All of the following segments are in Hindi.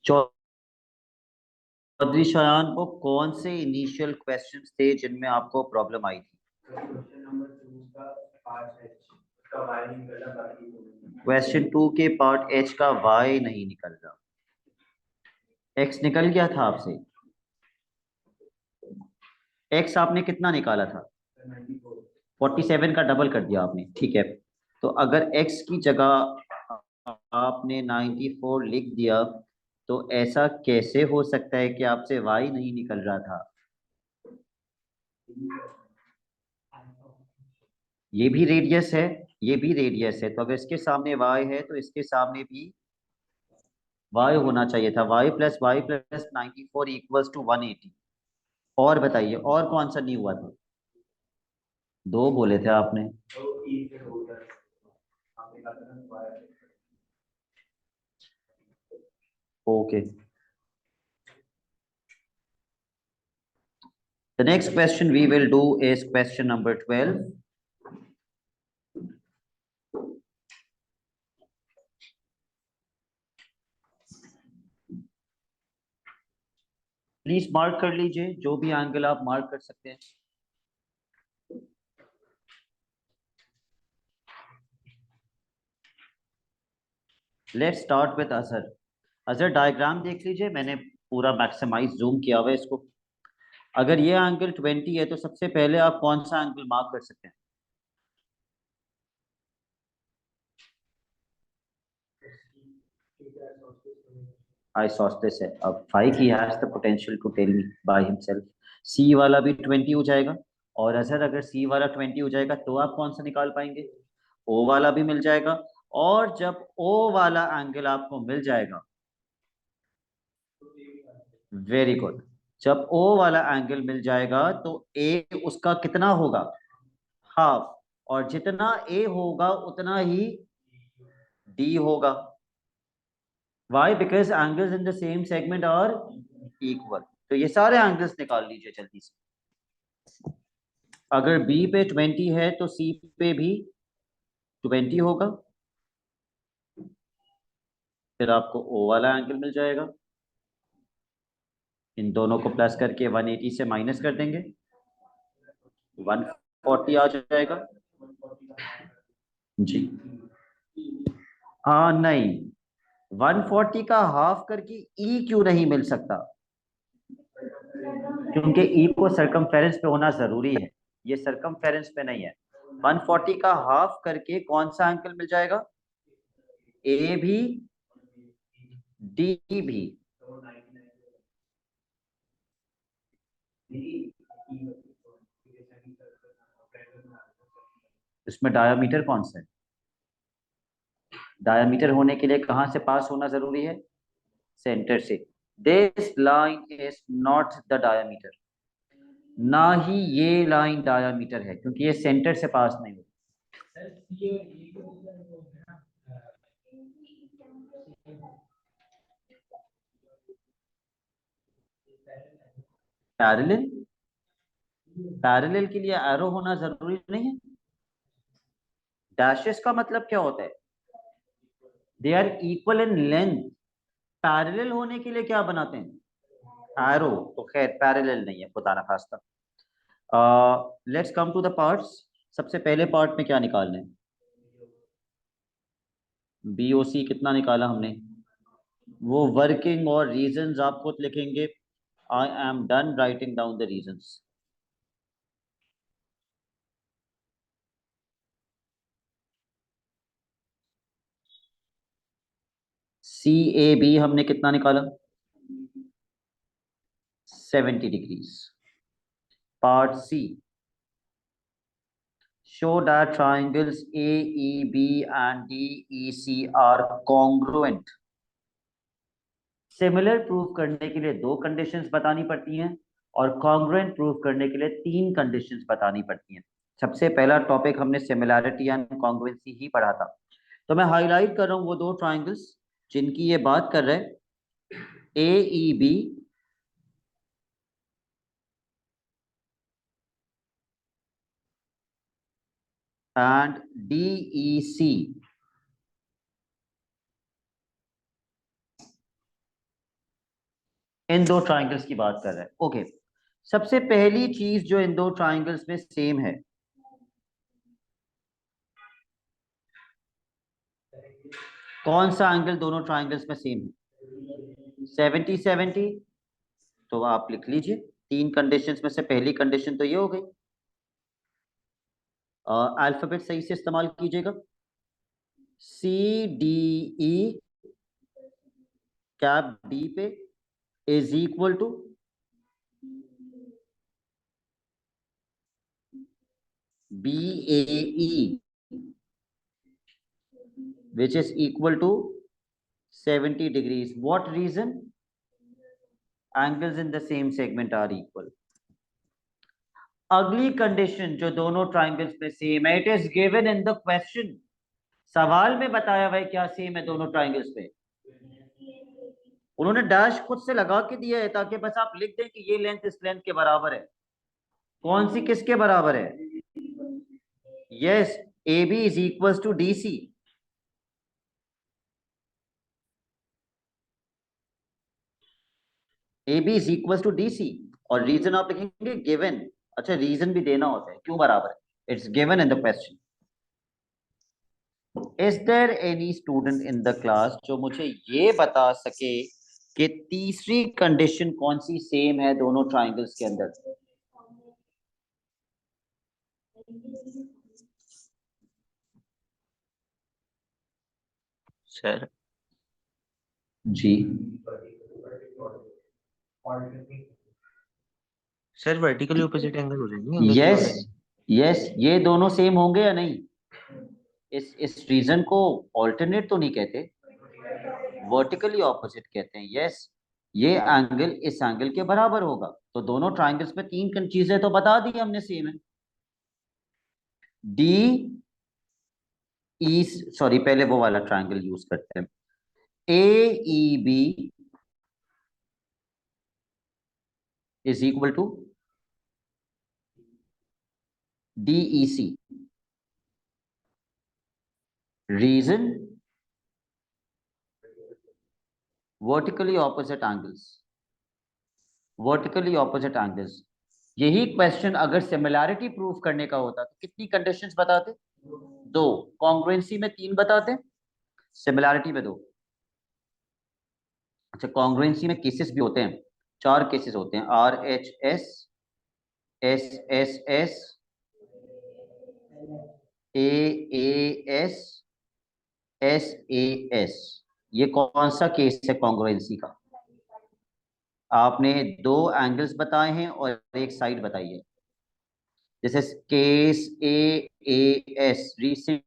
चौधरी शायान को कौन से इनिशियल क्वेश्चंस थे जिनमें आपको प्रॉब्लम आई थी? क्वेश्चन 2 के पार्ट एच का वाई नहीं निकल रहा, एक्स निकल गया था आपसे। एक्स आपने कितना निकाला था? 47 का डबल कर दिया आपने, ठीक है। तो अगर एक्स की जगह आपने 94 लिख दिया, तो ऐसा कैसे हो सकता है कि आपसे वाई नहीं निकल रहा था? ये भी रेडियस है, ये भी रेडियस है, तो अगर इसके सामने वाई है तो इसके सामने भी वाई होना चाहिए था। Y plus 94 equals to 180। और बताइए, और कौन सा नहीं हुआ था? दो बोले थे आपने। Okay, the next question we will do is question number 12. Please mark कर लीजिए, जो भी एंगल आप मार्क कर सकते हैं। Let's start with Azhar. Azhar diagram देख लीजिए, मैंने पूरा मैक्सिमाइज जूम किया हुआ है इसको। अगर ये एंगल 20 है तो सबसे पहले आप कौन सा एंगल मार्क कर सकते हैं? आइसोस्टेस है। अब five he has the potential to tell me by himself. C वाला भी 20 हो जाएगा। और अजहर अगर सी वाला 20 हो जाएगा तो आप कौन सा निकाल पाएंगे? ओ वाला भी मिल जाएगा। और जब ओ वाला एंगल आपको मिल जाएगा, वेरी गुड, जब ओ वाला एंगल मिल जाएगा तो ए उसका कितना होगा? हाफ। और जितना ए होगा उतना ही डी होगा। Why? Because angles in the same segment are equal. तो ये सारे एंगल्स निकाल लीजिए जल्दी से। अगर बी पे 20 है तो सी पे भी 20 होगा। फिर आपको ओ वाला एंगल मिल जाएगा। इन दोनों को प्लस करके 180 से माइनस कर देंगे, 140 आ जाएगा। जी। हाँ नहीं, 140 का हाफ करके ई क्यों नहीं मिल सकता? क्योंकि ई को सरकमफेरेंस पे होना जरूरी है, ये सरकमफेरेंस पे नहीं है। 140 का हाफ करके कौन सा एंगल मिल जाएगा? ए भी, डी भी। इसमें डायामीटर कौन सा है? डायामीटर होने के लिए कहां से पास होना जरूरी है? सेंटर से। This line is not the diameter. ना ही ये लाइन डायामीटर है, क्योंकि ये सेंटर से पास नहीं होती। पैरेलल? पैरेलल के लिए एरो होना जरूरी नहीं है। डैशेस का मतलब क्या होता है? They are equal in length. Parallel होने के लिए क्या बनाते हैं? एरो। तो खैर पैरेलल नहीं है, खुदा ना खास्ता। Let's come to the parts. सबसे पहले पार्ट में क्या निकालना है? बीओसी कितना निकाला हमने? वो वर्किंग और रीजंस आप खुद लिखेंगे। I am done writing down the reasons. C A B हमने कितना निकाला? 70 degrees. Part C, show that triangles AEB and DEC are congruent. Similar prove करने के लिए दो कंडीशंस बतानी पड़ती हैं, और कॉन्ग्रुएंट प्रूव करने के लिए तीन कंडीशंस बतानी पड़ती हैं। सबसे पहला टॉपिक हमने सिमिलैरिटी एंड कॉन्ग्रुएंसी ही पढ़ा था। तो मैं हाईलाइट कर रहा हूं वो दो ट्राइंगल्स जिनकी ये बात कर रहे हैं, AEB एंड DEC। इन दो ट्राइंगल्स की बात कर रहा है। ओके, सबसे पहली चीज जो इन दो ट्राइंगल्स में सेम है, कौन सा एंगल दोनों ट्राइंगल्स में सेम है? 70 70। तो आप लिख लीजिए, तीन कंडीशंस में से पहली कंडीशन तो ये हो गई। अल्फाबेट सही से इस्तेमाल कीजिएगा। C D E, cap D पे, is equal to B A E, which is equal to 70 degrees. What reason? Angles in the same segment are equal. अगली कंडीशन जो दोनों ट्राइंगल्स में सेम है, it is given in the question. सवाल में बताया हुआ है क्या सेम है दोनों ट्राइंगल्स पे। उन्होंने डैश खुद से लगा के दिया है ताकि बस आप लिख दें कि ये लेंथ इस लेंथ के बराबर है। कौन सी किसके बराबर है? Yes, A B is equal to D C. A B is equal to D C, और रीजन आप लिखेंगे गिवन। अच्छा, रीजन भी देना होता है क्यों बराबर है, it's given in the question. Is there any student in the class जो मुझे ये बता सके कि तीसरी कंडीशन कौन सी सेम है दोनों ट्राइंगल्स के अंदर? सर जी सर वर्टिकली ऑपोजिट एंगल हो जाएंगे यस यस, ये दोनों सेम होंगे या नहीं? इस रीजन को ऑल्टरनेट तो नहीं कहते, वर्टिकली ऑपोजिट कहते हैं। यस, ये एंगल इस एंगल के बराबर होगा। तो दोनों ट्राइंगल्स में तीन चीजें तो बता दी हमने सेम है। डी ई, सॉरी पहले वो वाला ट्राइंगल यूज करते हैं। A E B is equal to D E C. Reason vertically opposite angles, vertically opposite angles. यही क्वेश्चन अगर सिमिलैरिटी प्रूव करने का होता तो कितनी कंडीशंस बताते? दो। कॉन्ग्रुएंसी में तीन बताते, सिमिलैरिटी में दो। अच्छा, कॉन्ग्रुएंसी में केसेस भी होते हैं, चार केसेस होते हैं, R H S, S S S, A S, S A S. ये कौन सा केस है कॉन्ग्रुएंसी का? आपने दो एंगल्स बताए हैं और एक साइड बताई है। जैसे case A S, recent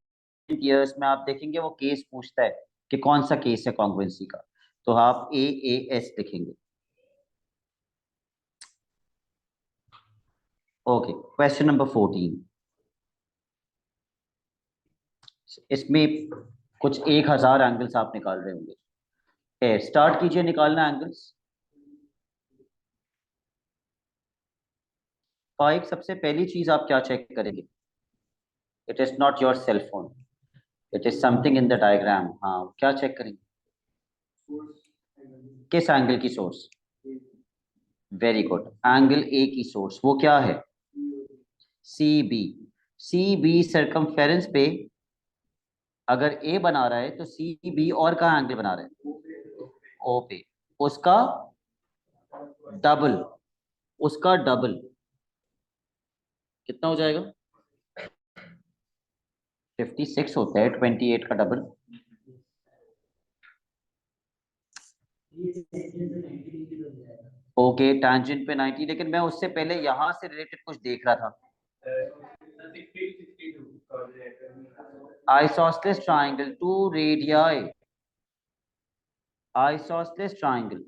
years में आप देखेंगे वो केस पूछता है कि कौन सा केस है कॉन्ग्रुएंसी का, तो आप ए एस लिखेंगे। Okay, question number 14। इसमें कुछ 1000 एंगल्स आप निकाल रहे होंगे। स्टार्ट कीजिए निकालना एंगल्स। फाइव, सबसे पहली चीज आप क्या चेक करेंगे? It is not your cell phone, it is something in the diagram. हाँ, क्या चेक करेंगे? किस एंगल की source? Very good, angle A की सोर्स वो क्या है? C B. C B circumference पे अगर ए बना रहा है तो सी बी और कहाँ एंगल बना रहा है? ओ पे। उसका डबल, उसका डबल कितना हो जाएगा? 56 होता है 28 का डबल। ओके, टैंजेंट पे 90, लेकिन मैं उससे पहले यहां से रिलेटेड कुछ देख रहा था। Isosceles triangle, two radii, isosceles triangle.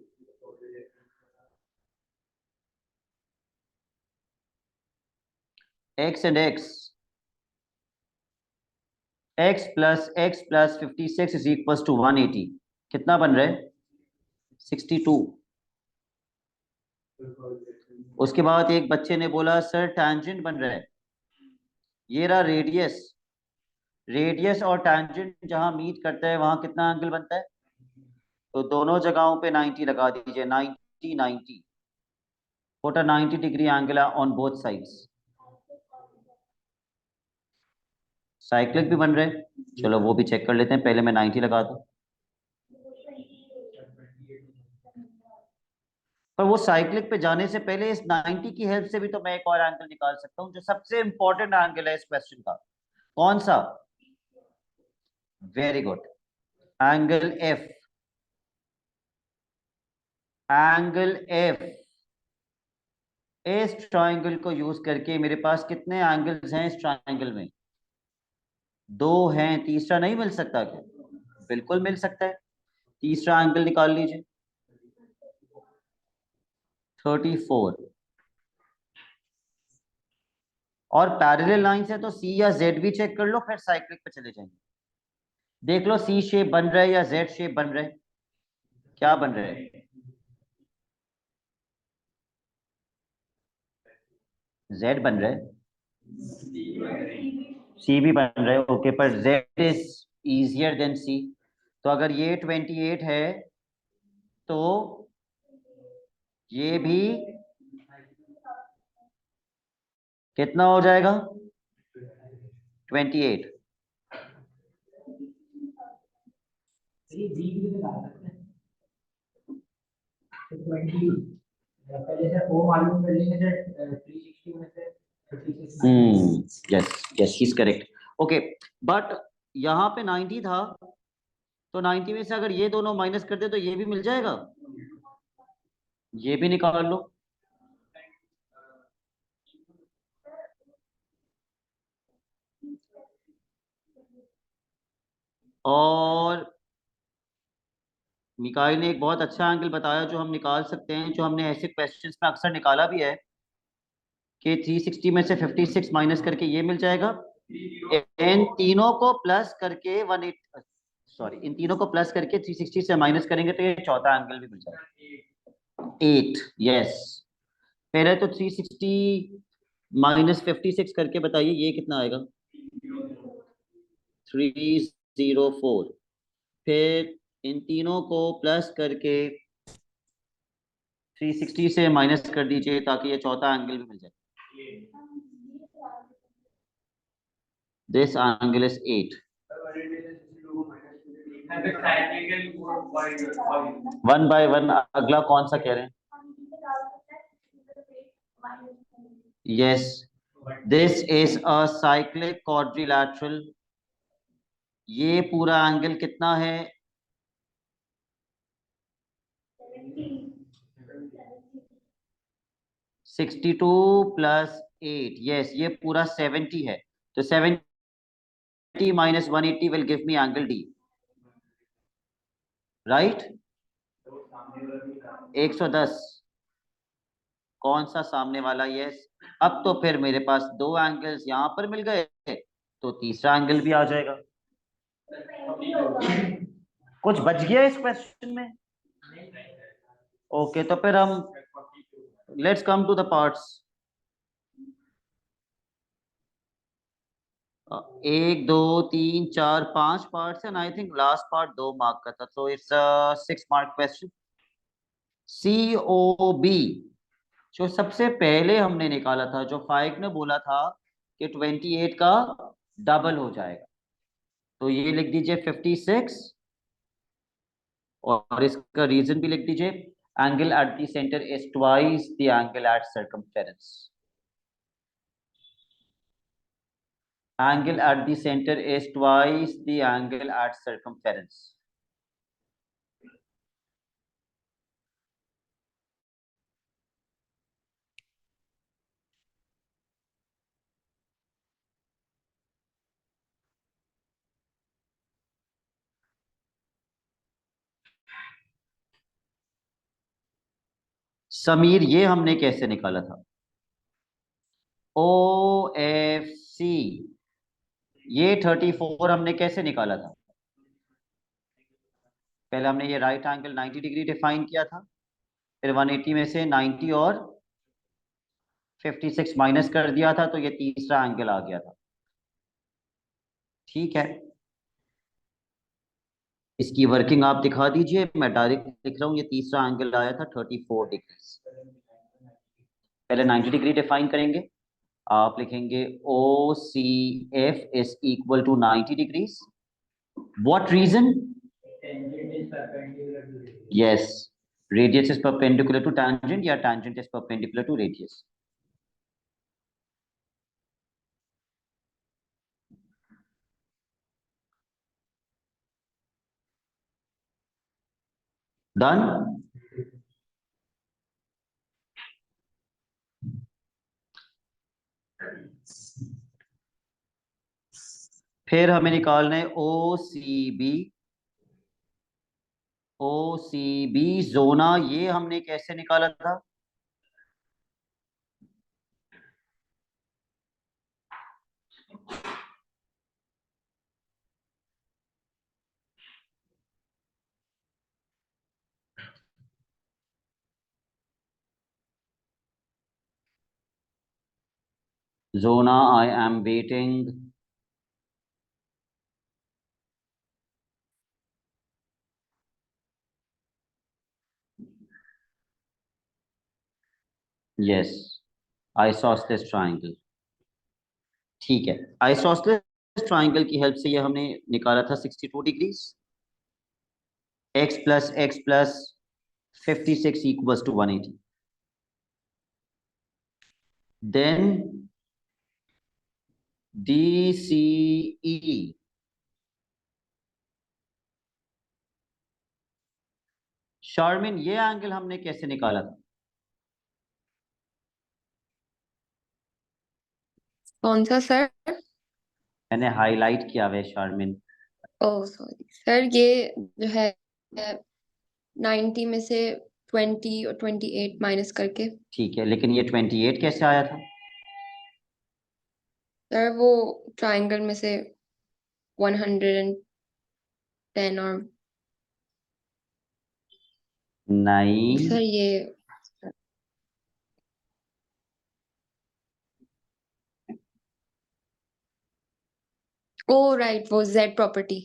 X and x, x plus 56 is equal to 180। कितना बन रहा है? 62। उसके बाद एक बच्चे ने बोला सर टैंजेंट बन रहा है। ये रहा रेडियस, रेडियस और टैंजेंट जहां मीट करता है वहां कितना एंगल बनता है? तो दोनों जगहों पे 90 लगा दीजिए, 90 90 put a 90 degree angle on both sides। Cyclic भी बन रहे हैं, चलो वो भी चेक कर लेते हैं, पहले मैं 90 लगा दूं। पर वो साइक्लिक पे जाने से पहले इस 90 की हेल्प से भी तो मैं एक और एंगल निकाल सकता हूं, जो सबसे इंपॉर्टेंट एंगल है इस क्वेश्चन का। कौन सा? Very good, angle F. Angle F, इस ट्राइंगल को यूज करके मेरे पास कितने एंगल्स हैं इस ट्राइंगल में? दो हैं, तीसरा नहीं मिल सकता क्या? बिल्कुल मिल सकता है, तीसरा एंगल निकाल लीजिए। 34। और पैरेलल लाइन है तो सी या जेड भी चेक कर लो, फिर साइक्लिक पे चले जाएंगे। देख लो सी शेप बन रहा है या जेड शेप बन रहा है, क्या बन रहा है? जेड बन रहा है, सी भी बन रहा है, ओके, पर जेड इज इजियर देन सी। तो अगर ये 28 है तो ये भी कितना हो जाएगा? 28। Yes yes, he is correct. Okay, but यहाँ पे 90 था, तो 90 में से अगर ये दोनों माइनस कर दे तो ये भी मिल जाएगा, ये भी निकाल लो। और मिकाइल ने एक बहुत अच्छा एंगल बताया जो हम निकाल सकते हैं, जो हमने ऐसे क्वेश्चंस में अक्सर निकाला भी है, कि 360 में से 56 माइनस करके ये मिल जाएगा, इन तीनों को प्लस करके 18, सॉरी, इन तीनों को प्लस करके 360 से माइनस करेंगे तो ये चौथा एंगल भी मिल जाएगा, 8। यस, पहले तो 360 माइनस 56 करके बताइए ये कितना आएगा? 304। फिर इन तीनों को प्लस करके 360 से माइनस कर दीजिए ताकि ये चौथा एंगल भी मिल जाए। This angle is 8। 1/1 अगला कौन सा कह रहे हैं? Yes, this is a cyclic quadrilateral. ये पूरा एंगल कितना है? 62 प्लस 8, यस, ये पूरा 70 है, तो 70 minus 180 will give me angle D, right? 110। कौन सा सामने वाला? यस। अब तो फिर मेरे पास दो एंगल्स यहां पर मिल गए, तो तीसरा एंगल भी आ जाएगा। कुछ बच गया इस क्वेश्चन में? ओके, तो फिर हम let's come to the parts. एक दो तीन चार पांच parts and I think last part 2 mark का था, तो it's 6 mark question. C O B, जो सबसे पहले हमने निकाला था, जो फाइक ने बोला था कि 28 का डबल हो जाएगा, तो ये लिख दीजिए 56, और इसका रीजन भी लिख दीजिए, angle at the centre is twice the angle at circumference. Angle at the centre is twice the angle at circumference. Sameer, ये हमने कैसे निकाला था? ओ एफ सी, ये 34 हमने कैसे निकाला था? पहले हमने ये राइट एंगल 90 डिग्री डिफाइन किया था, फिर 180 में से 90 और 56 माइनस कर दिया था, तो ये तीसरा एंगल आ गया था। ठीक है, इसकी वर्किंग आप दिखा दीजिए, मैं डायरेक्ट लिख रहा हूँ। ये तीसरा एंगल आया था 34 डिग्री। पहले 90 डिग्री डिफाइन करेंगे। आप लिखेंगे O C F is equal to 90 degrees. What reason? Yes, radius is perpendicular to tangent या tangent is perpendicular to radius. Done. फिर हमें निकालना है ओ सी बी। ओ सी बी जोना, ये हमने कैसे निकाला था? जोना, I am waiting. Yes, isosceles triangle. ठीक है, आइसोसेलेस ट्राइंगल की हेल्प से ये हमने निकाला था 62 degrees. x+x+ 56 equals to 180। Then DCE। Sharmin, ये एंगल हमने कैसे निकाला था? कौन सा सर? मैंने हाईलाइट किया हुआ है शार्मिन। ओह सॉरी सर, ये जो है 90 में से 20 और 28 माइनस करके। ठीक है, लेकिन ये 28 कैसे आया था? सर वो ट्राइंगल में से 110 और नहीं। सर ये ओ राइट, वो Z property.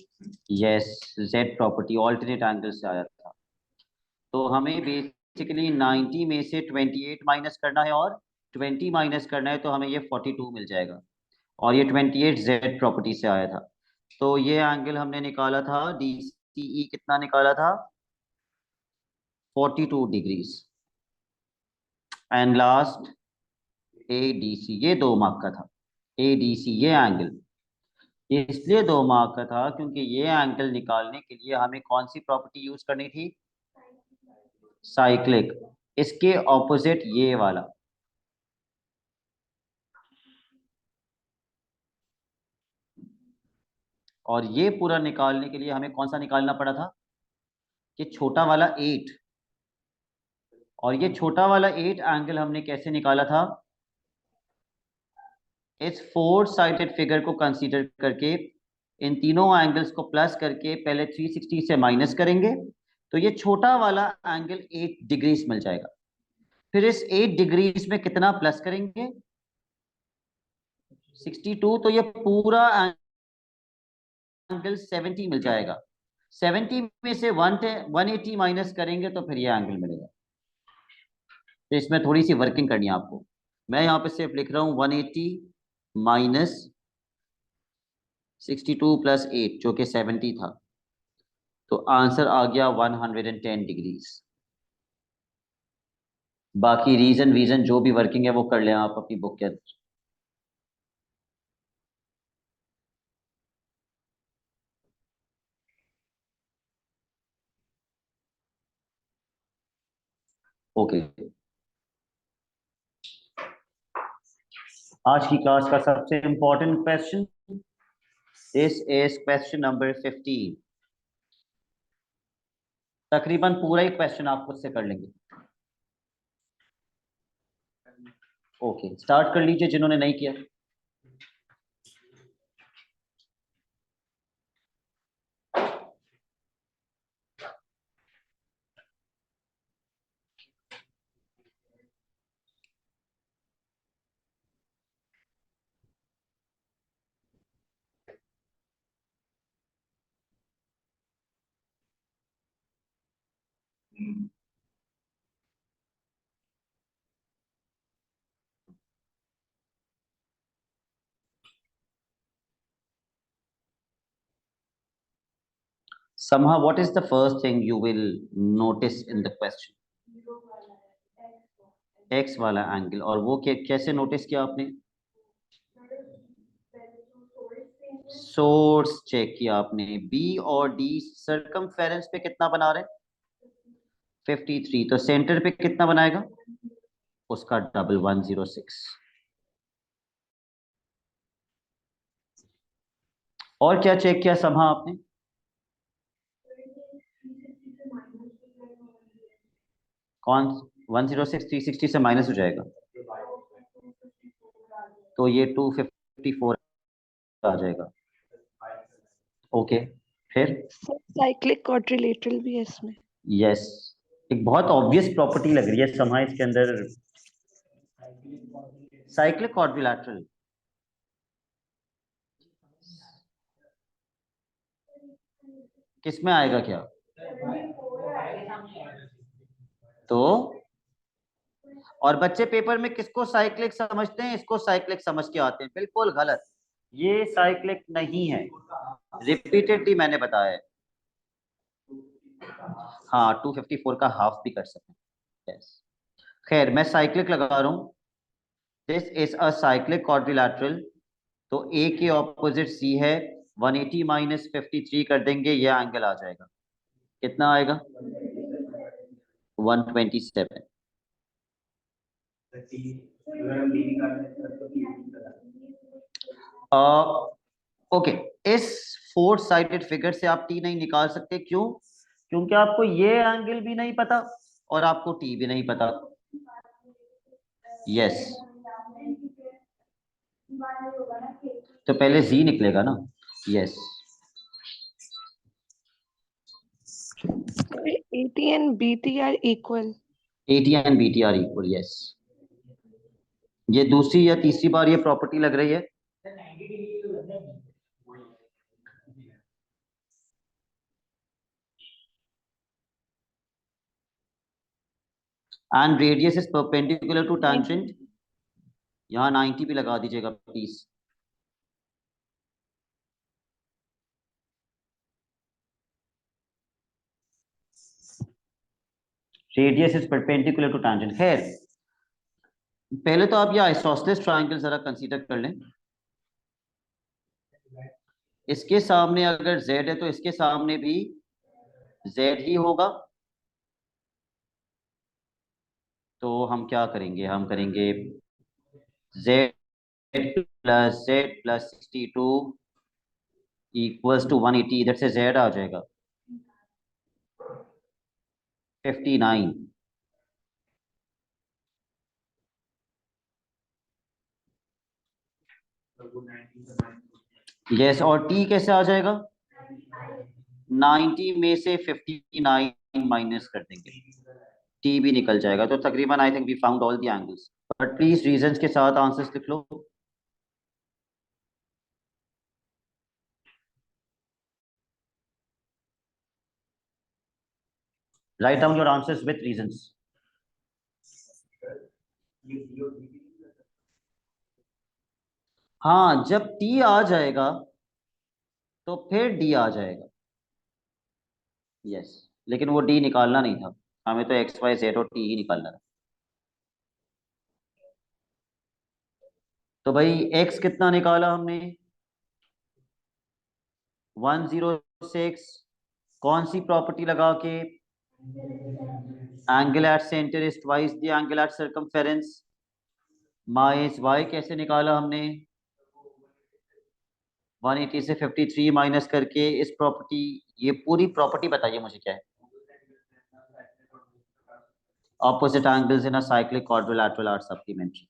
Yes, Z property alternate angle से आया था। तो हमें बेसिकली 90 में से 28 माइनस करना है और 20 माइनस करना है, तो हमें ये 42 मिल जाएगा। और ये 28 जेड प्रॉपर्टी से आया था। तो ये एंगल हमने निकाला था, DCE कितना निकाला था? 42 डिग्रीज। एंड लास्ट ADC, ये 2 मार्क का था। ADC ये एंगल ये इसलिए 2 मार्क का था क्योंकि ये एंगल निकालने के लिए हमें कौन सी प्रॉपर्टी यूज करनी थी? साइक्लिक। इसके ऑपोजिट ये वाला। और ये पूरा निकालने के लिए हमें कौन सा निकालना पड़ा था? कि छोटा वाला 8। और ये छोटा वाला 8 एंगल हमने कैसे निकाला था? इस 4 साइडेड फिगर को कंसीडर करके इन तीनों एंगल्स को प्लस करके पहले 360 से माइनस करेंगे, तो ये छोटा वाला एंगल 8 डिग्रीज मिल जाएगा। फिर इस 8 डिग्रीज में कितना प्लस करेंगे? 62। तो ये पूरा एंगल 70 मिल जाएगा। 70 में से 180 माइनस करेंगे तो फिर ये एंगल मिलेगा। तो इसमें थोड़ी सी वर्किंग करनी है आपको। मैं यहाँ पे सिर्फ लिख रहा हूँ 180 माइनस 62 प्लस 8 जो कि 70 था। तो आंसर आ गया 110 डिग्रीज। बाकी रीजन वीजन जो भी वर्किंग है वो कर लें आप अपनी बुक के अंदर। ओके, आज की क्लास का सबसे important question, this is question number 15। तकरीबन पूरा ही क्वेश्चन आप खुद से कर लेंगे। ओके, स्टार्ट कर लीजिए जिन्होंने नहीं किया। Somehow, what is the first thing you will notice in the question? X वाला एंगल, और वो कैसे नोटिस किया आपने? सोर्स चेक किया आपने। बी और डी सर्कमफेरेंस पे कितना बना रहे? 53। तो सेंटर पे कितना बनाएगा? उसका डबल 106। और क्या चेक किया समहा आपने? कौन? 106 360 से माइनस हो जाएगा, तो ये 254 आ जाएगा। ओके, फिर साइक्लिक क्वाड्रिलेटरल भी है इसमें। यस, एक बहुत ऑब्वियस प्रॉपर्टी लग रही है समहा इसके अंदर, साइक्लिक क्वाड्रिलेटरल। किसमें आएगा क्या? तो और बच्चे पेपर में किसको साइक्लिक समझते हैं? इसको साइक्लिक समझ के आते हैं। बिल्कुल गलत, ये साइक्लिक नहीं है, रिपीटेडली मैंने बताया है। हाँ, 254 का हाफ भी कर सकते हैं। yes. खैर, मैं साइक्लिक लगा रहा हूं। This is a cyclic quadrilateral, तो ए के ऑपोजिट सी है, 180 माइनस 53 कर देंगे, ये एंगल आ जाएगा। कितना आएगा? 127। ओके, इस 4 साइडेड फिगर से आप टी नहीं निकाल सकते। क्यों? क्योंकि आपको ये एंगल भी नहीं पता और आपको टी भी नहीं पता। यस, तो पहले जी निकलेगा ना। Yes, AT and BT are equal. AT and BT are equal। Yes, ये दूसरी या तीसरी बार ये प्रॉपर्टी लग रही है। And radius is perpendicular to tangent. यहाँ 90 भी लगा दीजिएगा please. Radius is perpendicular to tangent. खैर, पहले तो आप ये आइसोसेलेस ट्रायंगल जरा कंसीडर कर लें। इसके सामने अगर z है तो इसके सामने भी z ही होगा। तो हम क्या करेंगे? हम करेंगे z plus z plus 62 equals to 180। इधर से z आ जाएगा 59। यस, और t कैसे आ जाएगा? 90 में से 59 माइनस कर देंगे, t भी निकल जाएगा। तो तकरीबन I think we found all the angles. But please reasons के साथ आंसर्स लिख लो। Right down your answers with reasons. हाँ, जब t आ जाएगा तो फिर d आ जाएगा। यस, लेकिन वो d निकालना नहीं था हमें, तो x y z और t ही निकालना था। तो भाई x कितना निकाला हमने? 106। कौन सी प्रॉपर्टी लगा के? Angle at centre is twice the angle at circumference. Minus y कैसे निकाला हमने? 180 से 53 माइनस करके इस प्रॉपर्टी, ये पूरी प्रॉपर्टी बताइए मुझे क्या है? Opposite angles in a cyclic quadrilateral are supplementary.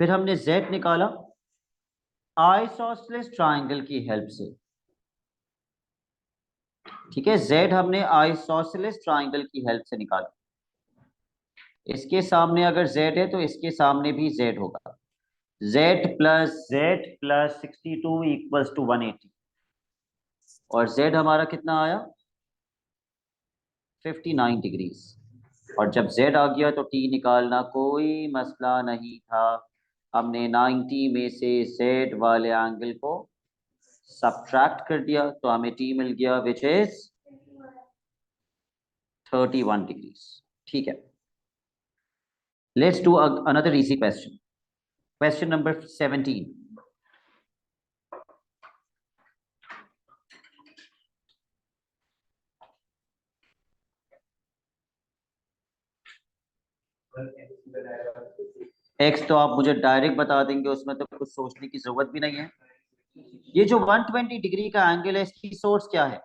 फिर हमने z निकाला आइसोसेलेस ट्रायंगल की हेल्प से। ठीक है, z हमने आइसोसेलेस ट्रायंगल की हेल्प से निकाला। इसके सामने अगर z है तो इसके सामने भी z होगा। z प्लस 62 इक्वल्स टू 180, और z हमारा कितना आया? 59 डिग्रीज। और जब z आ गया तो t निकालना कोई मसला नहीं था। हमने 90 में से z वाले एंगल को सब्ट्रैक्ट कर दिया तो हमें t मिल गया विच इज 31 डिग्रीज। ठीक है, let's do another easy question. Question number 17। x तो आप मुझे डायरेक्ट बता देंगे, उसमें तो कुछ सोचने की जरूरत भी नहीं है। ये जो 120 डिग्री का एंगल है इसकी सोर्स क्या है?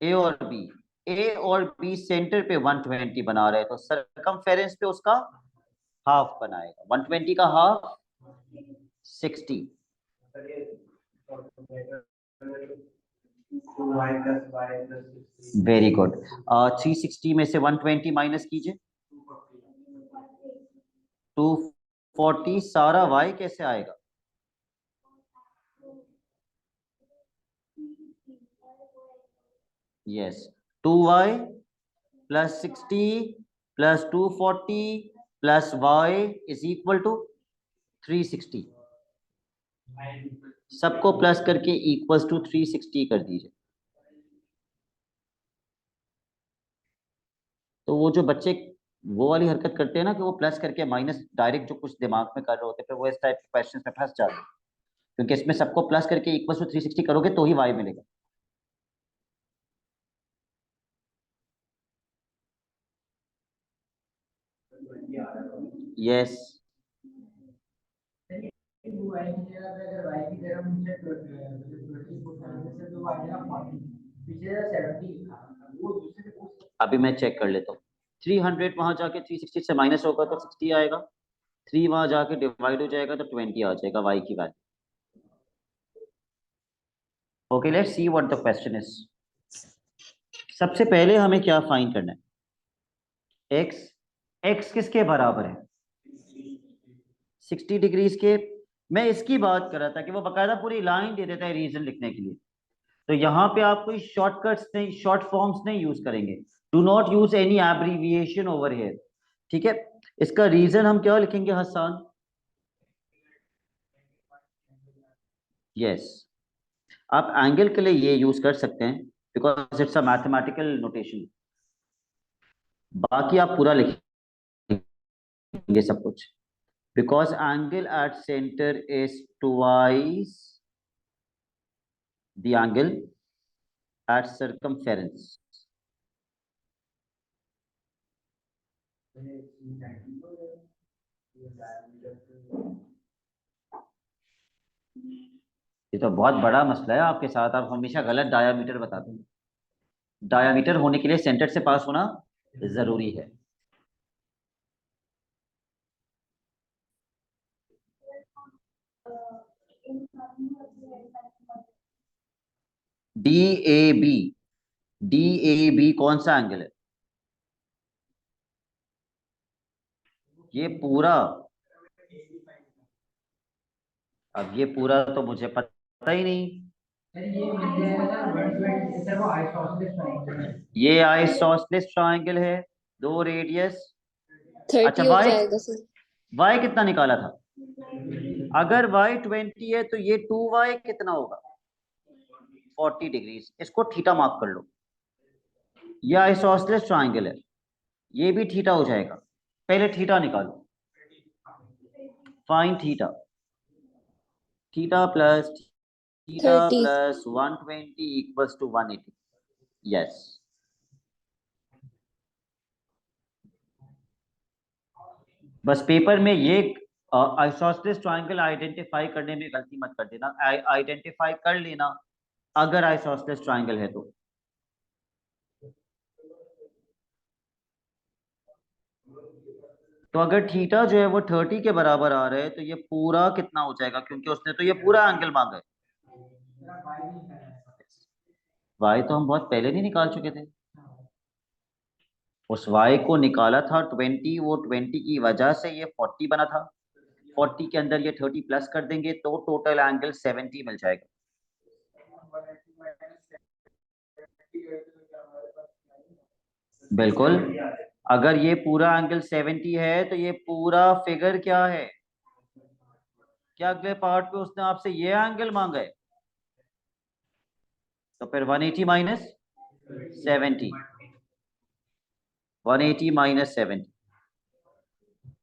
ए और बी। ए और बी सेंटर पे 120 बना रहे हैं तो सरकमफेरेंस पे उसका हाफ बनाएगा। 120 का हाफ 60। Very good. 360 में से 120 माइनस कीजिए, 240। सारा y कैसे आएगा? Yes, 2y plus 60 plus 240 plus y is equal to 360। सबको प्लस करके इक्वल्स टू 360 कर दीजिए। तो वो जो बच्चे वो वाली हरकत करते हैं ना कि वो प्लस करके माइनस डायरेक्ट जो कुछ दिमाग में कर रहे होते हैं, फिर वो इस टाइप के क्वेश्चंस में फंस जाते हैं, क्योंकि इसमें सबको प्लस करके इक्वल्स टू 360 करोगे तो ही y मिलेगा। यस, अभी मैं चेक कर लेता हूँ। 300 वहां जाके 360 से माइनस होगा तो 60 आएगा, 3 वहां जाके डिवाइड हो जाएगा तो 20 आ जाएगा y की value. Okay, let's see what the question is. सबसे पहले हमें क्या फाइंड करना है? x किसके बराबर है? 60 डिग्रीज के। मैं इसकी बात कर रहा था कि वो बकायदा पूरी लाइन दे देता है रीजन लिखने के लिए, तो यहाँ पे आप कोई शॉर्टकट्स नहीं, शॉर्ट फॉर्म्स नहीं यूज करेंगे। Do not use any abbreviation over here. ठीक है, इसका रीजन हम क्या लिखेंगे हसन? यस, आप एंगल के लिए ये यूज कर सकते हैं because it's a mathematical notation. बाकी आप पूरा लिखेंगे सब कुछ, because angle at centre is twice the angle at circumference। ये तो बहुत बड़ा मसला है आपके साथ, आप हमेशा गलत डायामीटर बताते हैं। डायामीटर होने के लिए सेंटर से पास होना जरूरी है। D A B, D A B कौन सा एंगल है? ये पूरा, अब ये पूरा तो मुझे पता ही नहीं। ये आइसोसेलेस ट्रायंगल है, 2 रेडियस। 30 अच्छा, हो y जाएगा सर। y कितना निकाला था? अगर y 20 है तो ये 2y कितना होगा? 40 डिग्रीज। इसको थीटा मार्क कर लो। ये आइसोसेलेस ट्रायंगल है, ये भी थीटा हो जाएगा। पहले थीटा निकालो, fine theta. Theta plus theta 30। Plus 120 equals to 180। Yes, बस पेपर में ये आइसोसेलेस ट्रायंगल आइडेंटिफाई करने में गलती मत कर देना। आइडेंटिफाई कर लेना अगर आइसोसेलेस ट्रायंगल है तो अगर थीटा जो है वो 30 के बराबर आ रहा है तो ये पूरा कितना हो जाएगा, क्योंकि उसने तो ये पूरा एंगल मांगा है। y तो हम बहुत पहले नहीं निकाल चुके थे। उस y को निकाला था 20, वो 20 की वजह से ये 40 बना था। 40 के अंदर ये 30 प्लस कर देंगे तो टोटल एंगल 70 मिल जाएगा। बिल्कुल। अगर ये पूरा एंगल 70 है तो ये पूरा फिगर क्या है? क्या अगले पार्ट पे उसने आपसे ये एंगल मांगा है? तो फिर 180 minus 70, 180 minus 70,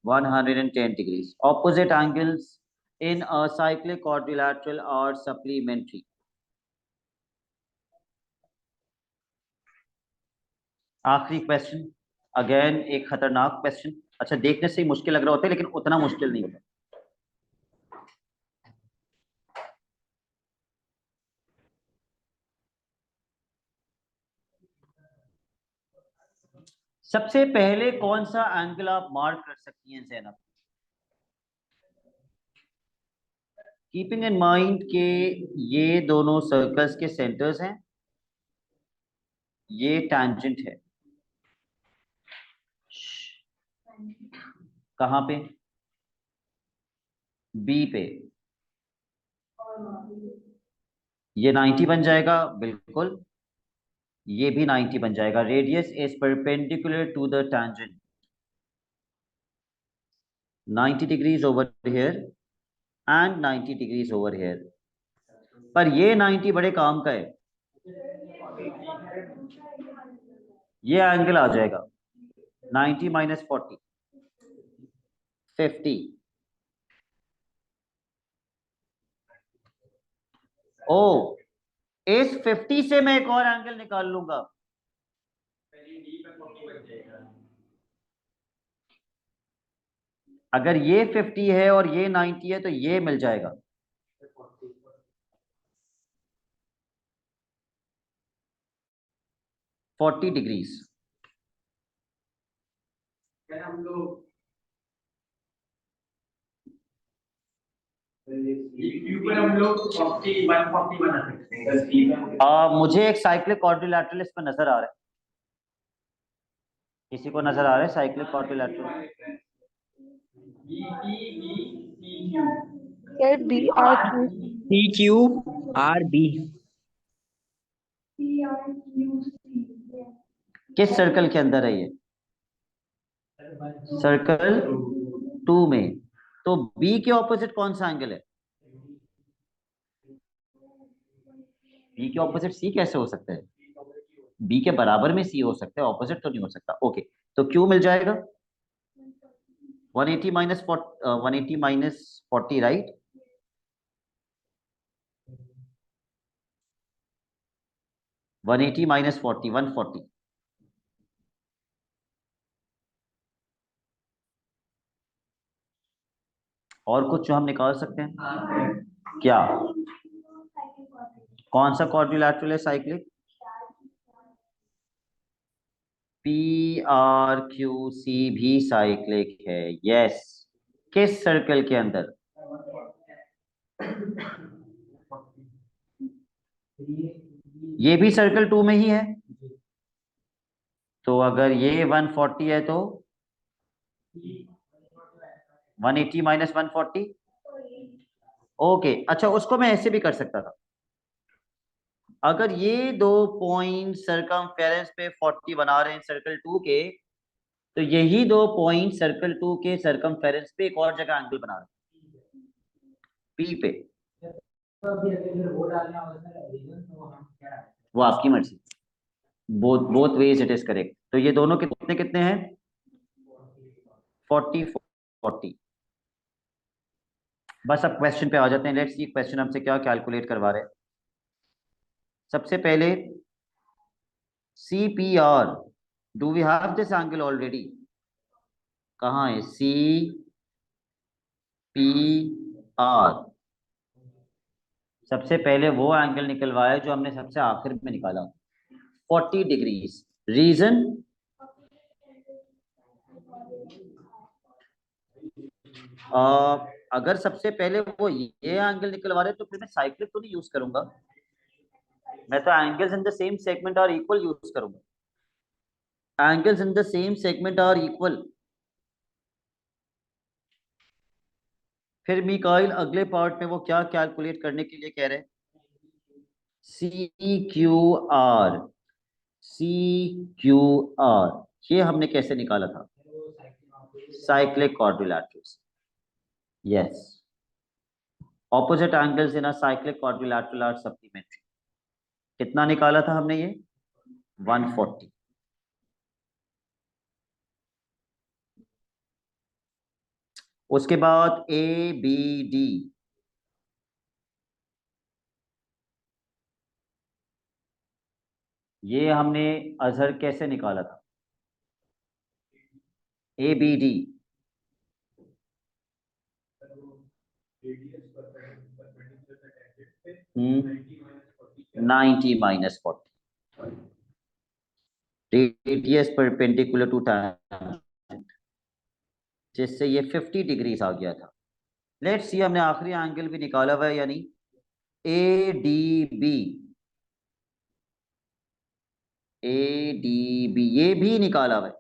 110 degrees. Opposite angles in a cyclic quadrilateral are supplementary. आखिरी क्वेश्चन, अगेन एक खतरनाक क्वेश्चन। अच्छा, देखने से ही मुश्किल लग रहा होता है लेकिन उतना मुश्किल नहीं होता। सबसे पहले कौन सा एंगल आप मार्क कर सकती हैं ज़ैनब? कीपिंग इन माइंड के ये दोनों सर्कल्स के सेंटर्स हैं, ये टैंजेंट है। कहाँ पे? बी पे। ये 90 बन जाएगा, बिल्कुल। ये भी 90 बन जाएगा। Radius is perpendicular to the tangent, 90 degrees over here and 90 degrees over here. पर ये 90 बड़े काम का है। ये एंगल आ जाएगा 90 माइनस 40, 50। ओ, इस 50 से मैं एक और एंगल निकाल लूंगा। अगर ये 50 है और ये 90 है तो ये मिल जाएगा 40 डिग्रीज। मुझे एक साइक्लिक क्वाड्रिलैटरल इस पर नजर आ रहा है। किसी को नजर आ रहा है cyclic quadrilateral? Sir BRQ CQRB। किस सर्कल के अंदर है ये? सर्कल 2 में। तो बी के ऑपोजिट कौन सा एंगल है? बी के ऑपोजिट सी कैसे हो सकता है? बी के बराबर में सी हो सकता है, ऑपोजिट तो नहीं हो सकता। ओके, तो क्यू मिल जाएगा 180 minus 180 minus 40, right? One eighty minus 40, 140। और कुछ जो हम निकाल सकते हैं क्या? कौन सा क्वाड्रिलैटरल है साइक्लिक? PRQC भी साइक्लिक है, यस। किस सर्कल के अंदर? ये भी सर्कल 2 में ही है। तो अगर ये 140 है तो 180 माइनस 140। ओके, अच्छा, उसको मैं ऐसे भी कर सकता था। अगर ये दो पॉइंट सरकमफेरेंस पे 40 बना रहे हैं सर्कल 2 के, तो यही दो पॉइंट सर्कल 2 के सरकमफेरेंस पे एक और जगह एंगल बना रहे हैं, पी पे। वो आपकी मर्जी, both both ways it is correct. तो ये दोनों कितने कितने हैं? 40 40। बस अब क्वेश्चन पे आ जाते हैं। लेट्स सी क्वेश्चन हमसे क्या कैलकुलेट करवा रहे हैं। सबसे पहले CPR, do we have this angle already? कहाँ है CPR? सबसे पहले वो एंगल निकलवाया जो हमने सबसे आखिर में निकाला, 40 डिग्रीज। रीजन? अगर सबसे पहले वो ये एंगल निकलवा रहे तो फिर मैं साइक्लिक तो नहीं यूज करूंगा, मैं तो angles in the same segment are equal use करूंगा। Angles in the same segment are equal. फिर मिकाइल अगले पार्ट में वो क्या कैलकुलेट करने के लिए कह रहे हैं? CQR। CQR, ये हमने कैसे निकाला था? Cyclic quadrilaterals. Yes, opposite angles in a cyclic quadrilateral are supplementary. कितना निकाला था हमने ये? 140। उसके बाद ABD, ये हमने अजहर कैसे निकाला था? ABD 90 minus 40, radius perpendicular to tangent, जिससे ये 50 डिग्रीज आ गया था। लेट्स सी, हमने आखिरी एंगल भी निकाला हुआ है, यानी ADB। ADB ये भी निकाला हुआ है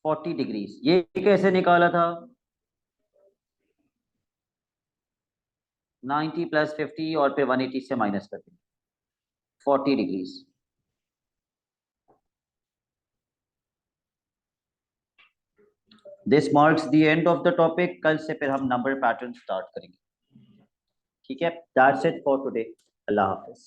40 डिग्रीज। ये कैसे निकाला था? 90 प्लस 50 और फिर 180 से माइनस कर देंगे, 40 degrees. This marks the end of the topic. कल से फिर हम नंबर पैटर्न स्टार्ट करेंगे। ठीक है, that's it for today. Allah Hafiz.